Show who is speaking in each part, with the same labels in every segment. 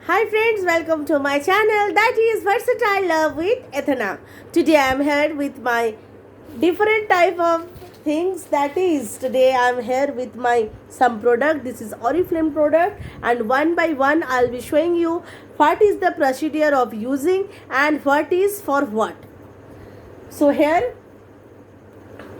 Speaker 1: Hi friends, welcome to my channel that is Versatile Love with Ethana. Today I am here with my different type of things, that is today I am here with my some product. This is Oriflame product, and one by one I'll be showing you what is the procedure of using and what is for what. So here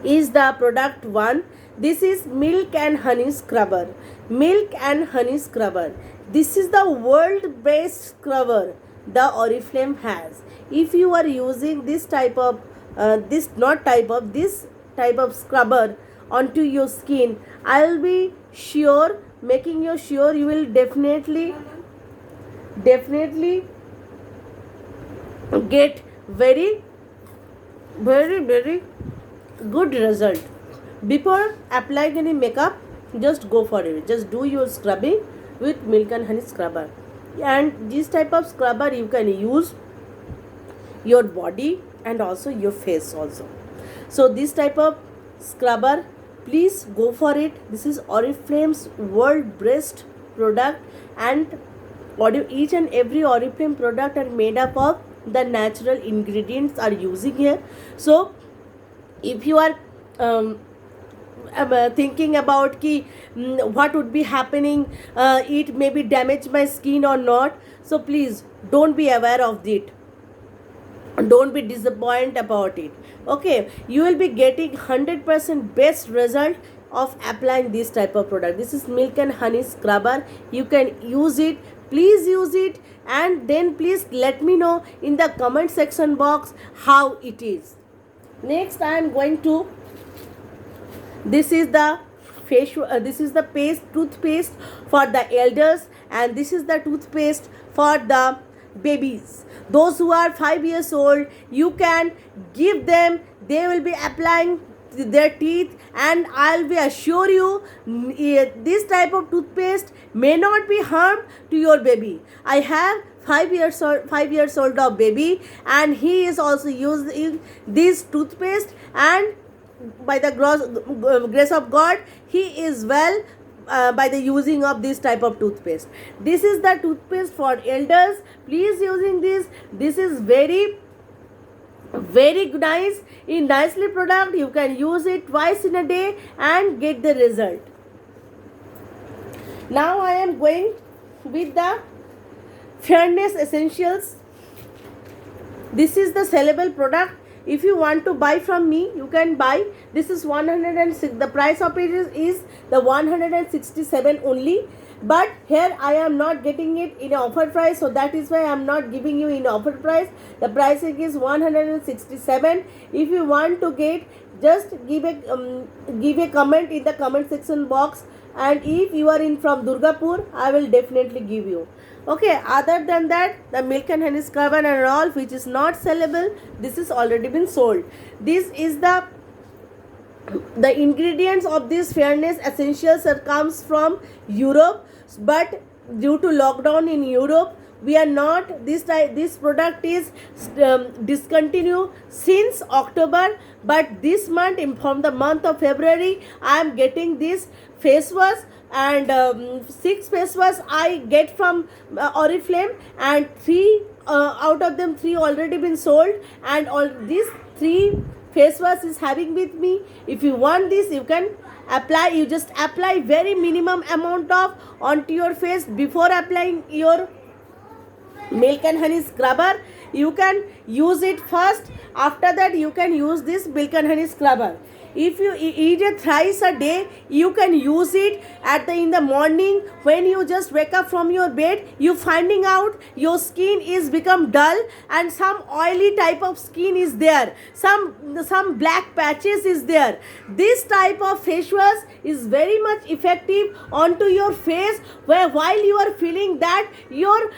Speaker 1: is the product 1. This is milk and honey scrubber. Milk and honey scrubber. This is the world best scrubber the Oriflame has. If you are using this type of this type of scrubber onto your skin, I'll be sure, making you sure, you will definitely get very good result. Before applying any makeup, just go for it. Just do your scrubbing with milk and honey scrubber. And this type of scrubber you can use your body and also your face also. So this type of scrubber, please go for it. This is Oriflame's world best product, and each and every Oriflame product are made up of the natural ingredients are using here. So if you are thinking about what would be happening, it may be damage my skin or not, so please don't be aware of it, don't be disappointed about it. Okay, you will be getting 100% best result of applying this type of product. This is milk and honey scrubber. You can use it, please use it, and then please let me know in the comment section box how it is. Next I am going to, this is the toothpaste for the elders, and this is the toothpaste for the babies. Those who are 5 years old, you can give them, they will be applying their teeth, and I'll be assure you this type of toothpaste may not be harm to your baby. I have 5 years old of baby, and he is also using this toothpaste, and by the grace of God, he is well by the using of this type of toothpaste. This is the toothpaste for elders. Please using this. This is very nice, in nicely product. You can use it twice in a day and get the result. Now I am going with the Fairness Essentials. This is the sellable product. If you want to buy from me, you can buy. This is 106. The price of it is the 167 only. But here I am not getting it in offer price, so that is why I am not giving you in offer price. The pricing is 167. If you want to get, just give a comment in the comment section box, and if you are in from Durgapur, I will definitely give you. Okay, other than that, the milk and honey scrubber and all which is not sellable, this is already been sold. This is the ingredients of this Fairness Essentials comes from Europe, but due to lockdown in Europe, we are not, this product is discontinued since October, but this month, from the month of February, I am getting this face wash, and 6 face wash I get from Oriflame, and 3 out of them 3 already been sold, and all these 3 face wash is having with me. If you want this, you can apply. You just apply very minimum amount of onto your face before applying your milk and honey scrubber. You can use it first, after that you can use this milk and honey scrubber. If you eat it thrice a day, you can use it in the morning when you just wake up from your bed. You finding out your skin is become dull and some oily type of skin is there, some black patches is there. This type of face wash is very much effective onto your face, where while you are feeling that your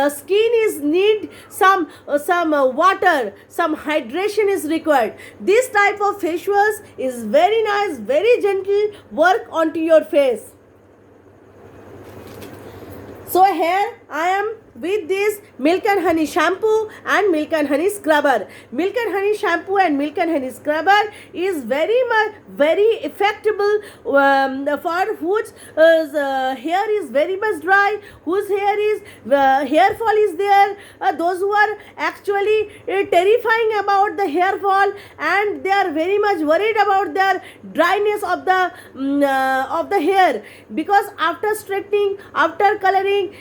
Speaker 1: skin is need some water, some hydration is required. This type of face wash is very nice, very gentle work onto your face. So here I am with this Milk and Honey shampoo and Milk and Honey scrubber. Milk and Honey shampoo and Milk and Honey scrubber is very effective for whose hair is very much dry, whose hair is hair fall is there, those who are actually terrifying about the hair fall, and they are very much worried about their dryness of the hair, because after straightening, after coloring,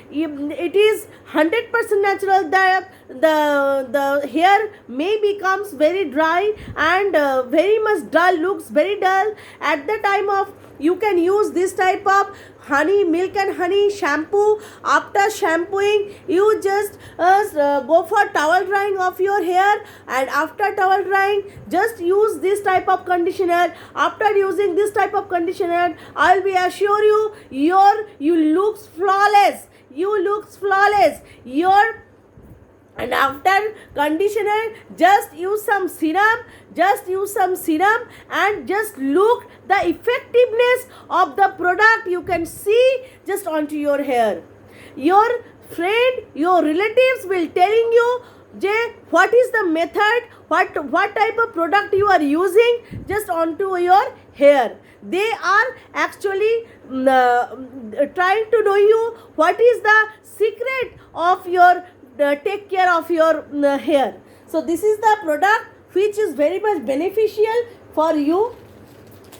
Speaker 1: it is 100% natural that the hair may becomes very dry and very much dull, looks very dull. At the time of, you can use this type of honey, Milk and Honey shampoo. After shampooing, you just go for towel drying of your hair, and after towel drying, just use this type of conditioner. After using this type of conditioner, I will be assure you looks flawless. You looks flawless. And after conditioner, just use some serum, and just look the effectiveness of the product. You can see just onto your hair. Your friend, your relatives will telling you what is the method, what type of product you are using just onto your hair. They are actually trying to know you what is the secret of your take care of your hair. So this is the product which is very much beneficial for you.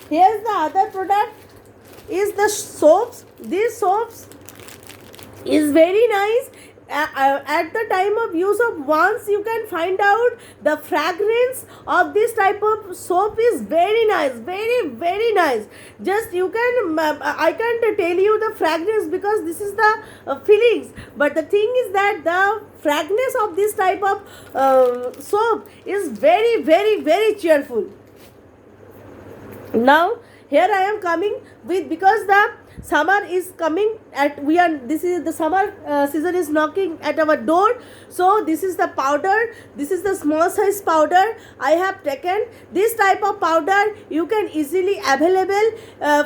Speaker 1: Here's the other product is the soaps. These soaps is very nice. At the time of use of, once you can find out the fragrance of this type of soap is very nice, very nice. Just you can I can't tell you the fragrance because this is the feelings, but the thing is that the fragrance of this type of soap is very cheerful. Now here I am coming with, because the summer is coming this is the summer season is knocking at our door. So this is the powder, this is the small size powder I have taken. This type of powder you can easily available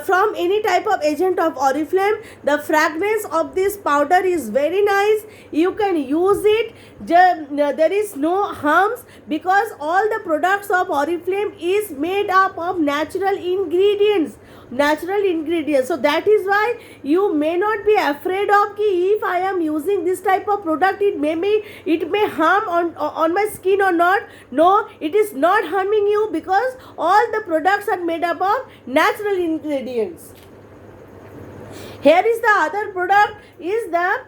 Speaker 1: from any type of agent of Oriflame. The fragrance of this powder is very nice. You can use it. There is no harms, because all the products of Oriflame is made up of natural ingredients. So that is why you may not be afraid of if I am using this type of product, it may harm on my skin or not. No, it is not harming you, because all the products are made up of natural ingredients. Here is the other product, is the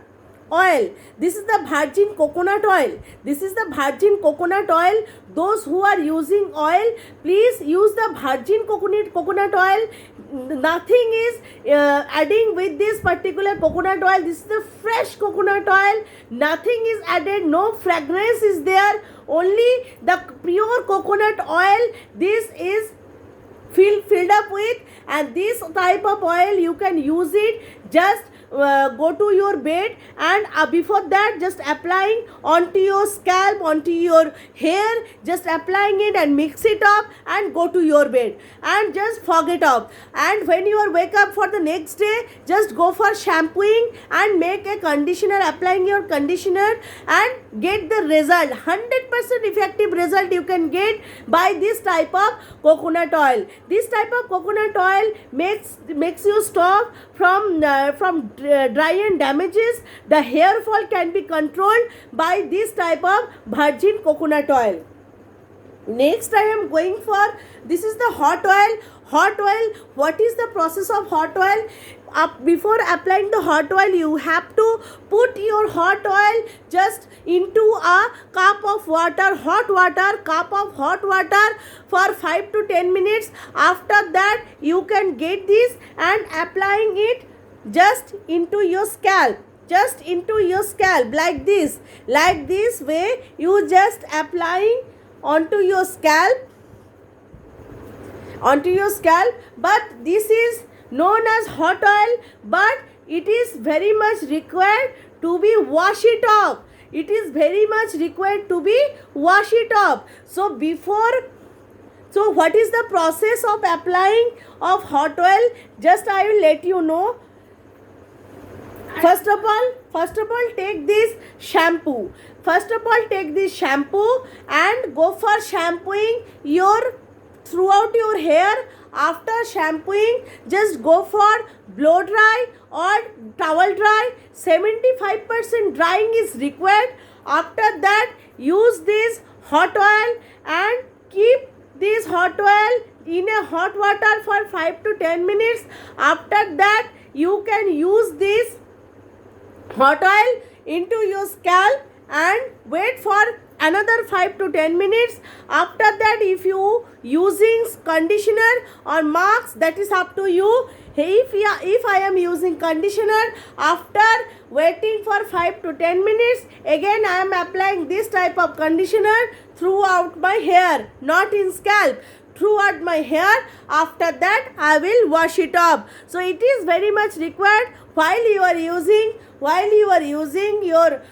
Speaker 1: oil. This is the virgin coconut oil. This is the virgin coconut oil. Those who are using oil, please use the virgin coconut oil. Nothing is adding with this particular coconut oil. This is the fresh coconut oil. Nothing is added. No fragrance is there. Only the pure coconut oil. This is filled up with, and this type of oil you can use it. Just go to your bed, and before that just applying onto your scalp, onto your hair, just applying it and mix it up and go to your bed and just fog it up. And when you are wake up for the next day, just go for shampooing and make a conditioner, applying your conditioner, and get the result. 100% effective result you can get by this type of coconut oil. This type of coconut oil makes you stop from dry and damages. The hair fall can be controlled by this type of virgin coconut oil. Next I am going for, this is the hot oil. Hot oil, what is the process of hot oil? Before applying the hot oil, you have to put your hot oil just into a cup of water, cup of hot water for 5 to 10 minutes. After that, you can get this and applying it just into your scalp. Just into your scalp like this way. You just applying onto your scalp. But this is known as hot oil, but it is very much required to be wash it off. It is very much required to be wash it off. So what is the process of applying of hot oil? Just I will let you know. First of all, first of all take this shampoo. First of all take this shampoo and go for shampooing your throughout your hair. After shampooing, just go for blow dry or towel dry. 75% drying is required. After that, use this hot oil and keep this hot oil in a hot water for 5 to 10 minutes. After that, you can use this hot oil into your scalp and wait for another 5 to 10 minutes. After that, if you using conditioner or mask, that is up to you. If I am using conditioner, after waiting for 5 to 10 minutes, again I am applying this type of conditioner throughout my hair, not in scalp, throughout my hair. After that, I will wash it off. So it is very much required while you are using your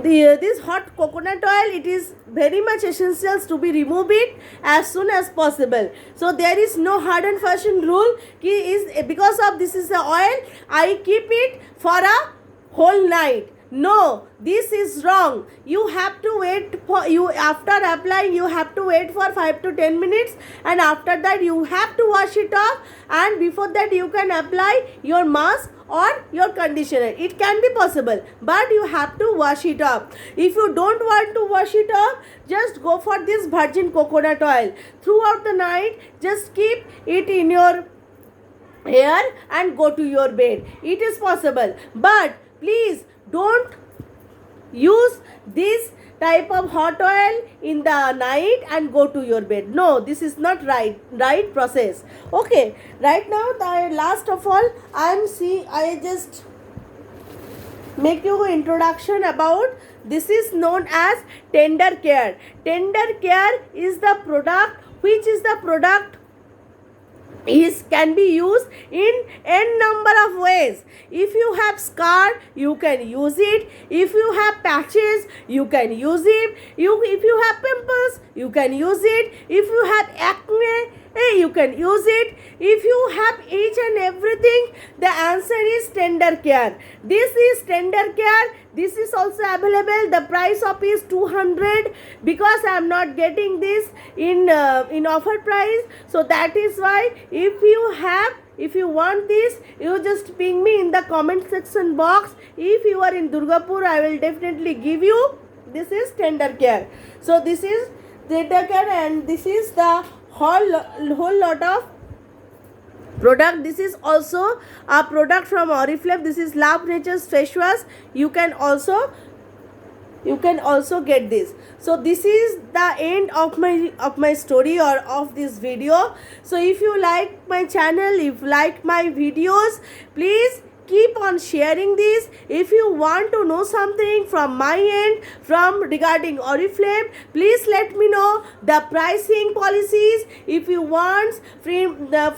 Speaker 1: this hot coconut oil. It is very much essential to be remove it as soon as possible. So there is no hard and fast rule ki is because of this is the oil I keep it for a whole night. No, this is wrong. You have to wait for you after applying. You have to wait for 5 to 10 minutes, and after that you have to wash it off. And before that you can apply your mask or your conditioner. It can be possible, but you have to wash it off. If you don't want to wash it off, just go for this virgin coconut oil throughout the night. Just keep it in your hair and go to your bed. It is possible, but please don't use this type of hot oil in the night and go to your bed. No, this is not right process. Okay, right now the last of all I just make you introduction about this is known as Tender Care. Tender Care is the product can be used in n number of ways. If you have scar, you can use it. If you have patches, you can use it. If you have pimples, you can use it. If you have acne, you can use it. If you have each and everything, the answer is Tender Care. This is Tender Care. This is also available. The price of is 200 because I am not getting this in offer price. So that is why if you want this, you just ping me in the comment section box. If you are in Durgapur, I will definitely give you. This is Tender Care. So this is Tender Care, and this is the whole lot of product. This is also a product from Oriflame. This is Love Nature's face wash. You can also get this. So this is the end of my story or of this video. So if you like my channel, if you like my videos, please keep on sharing this. If you want to know something from my end regarding Oriflame, please let me know the pricing policies. If you want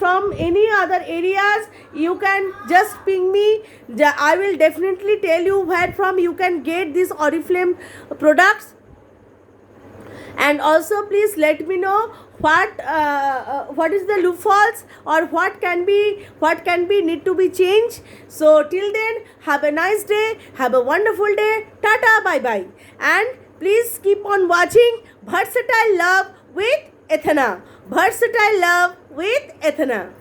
Speaker 1: from any other areas, you can just ping me. I will definitely tell you where from you can get these Oriflame products. And also please let me know what is the loopholes or what can be need to be changed. So till then, have a nice day, have a wonderful day. Tata, bye bye, and please keep on watching Versatile Love with Ethana. Versatile Love with Ethana.